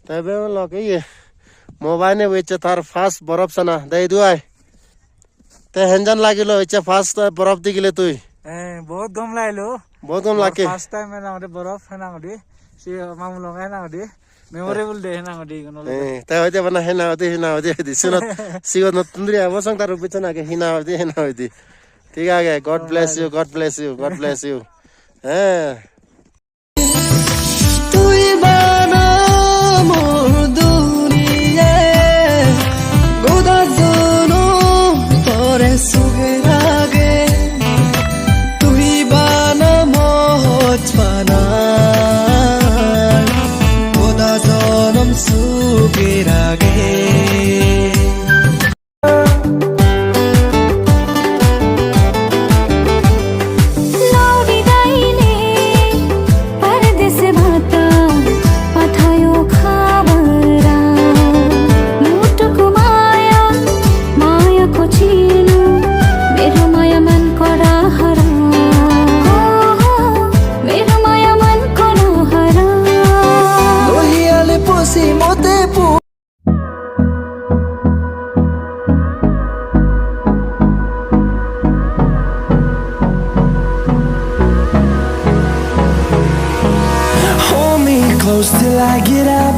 तबे लगे ये मोबाइल वेचे तार फास्ट बरफ सना दे दुआई ते हेंजन लागिलो वेचे फास्ट बरफ दिगिले तुई बहुत गम लाइलो बहुत गम लाके फर्स्ट टाइम में ना बरफ है ना गडी सी मामू लोग है ना गडी मेमोरेबल डे है ना गडी गनो ते होते बना है ना होते सुनो सिगो न तुंद्री आवसंग तार बिचना के हिना होती ठीक है God bless you God bless you তুই বানা মোর দুনিয়া গোদা জনো তোরে সুগে লাগে তুই বানা মোহজ বানা গোদা জনম সুগে লাগে Close till I get up.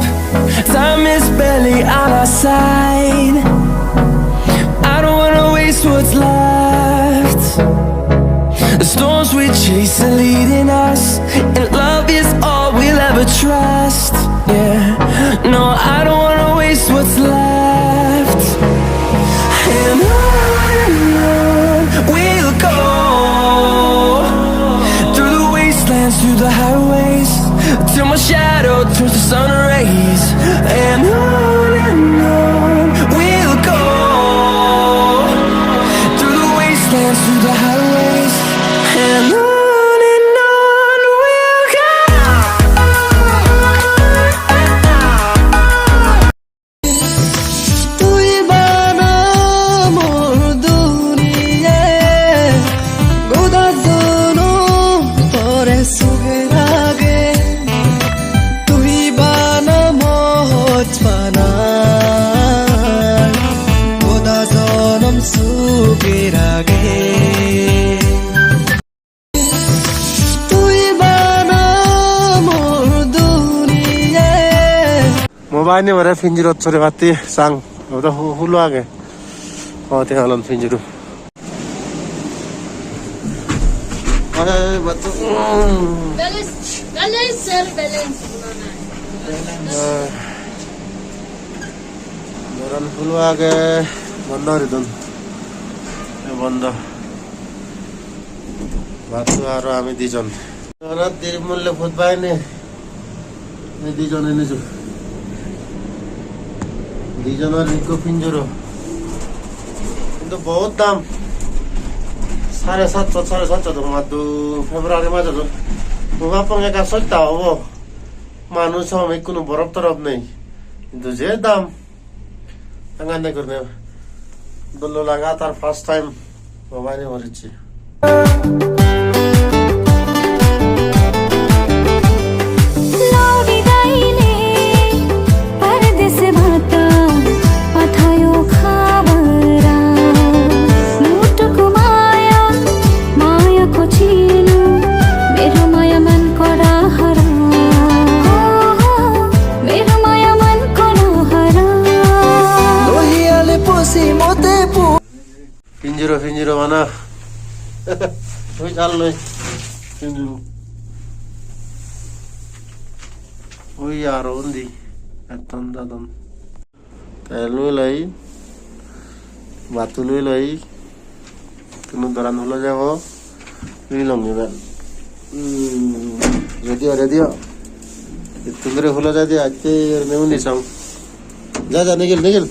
Time is barely on our side. I don't wanna waste what's left. The storms we chase are leading us, and love is all we'll ever trust. Yeah, no, I don't wanna waste what's left. And on we'll go, through the wastelands, through the highways, till my shadow turns to sun rays. And on we'll go, through the wastelands, through the highways. And on we'll go. তুই বানা মোর দুনিয়া গোদা জনো তোরে সুগে লাগে mobile ने मरे फिंजरो छोरे बाती सांग वो तो हुलो आगे होते हालन फिंजरो अरे बतो बैलेंस सर बैलेंस नरन हुलो आगे बंद रिदन बंद बातु आरो आमी दुजन रात देरी मूल्य भूत पाइने এই দুজন এনেছো দুজনের নিকো পিঞ্জরো কিন্তু বহুত দাম 750 তো মাদু ফেব্রুয়ারি মাসে তো বাপঙ্গে কা সত্তা হবো মানুষ আমি কোনো বরফ তরফ নেই কিন্তু যে দাম আঙ্গানে করনে দল্লো লাগাতার ফার্স্ট টাইম মোবাইলে ভরেছি Pinjiro mana? Wih calo, pinjiro. Wih yaro undi, etan dadan. Telu lagi, batu lagi, kemudian hulu jago, bilang juga. Ready. Itu dari hulu jadi aja, memang disang. Jaga nigel.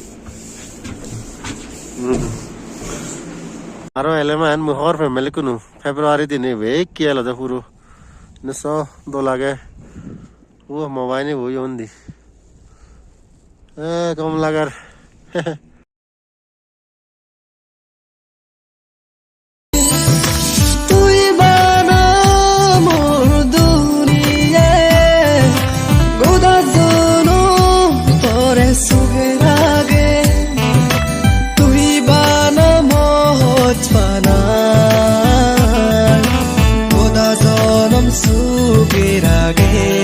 आरो एलेमान मुहर family कुनु February दिन वे किया लदा पुरो नसो दो लागे वो मोबाइल ने वो योंदी कम लागर লাগে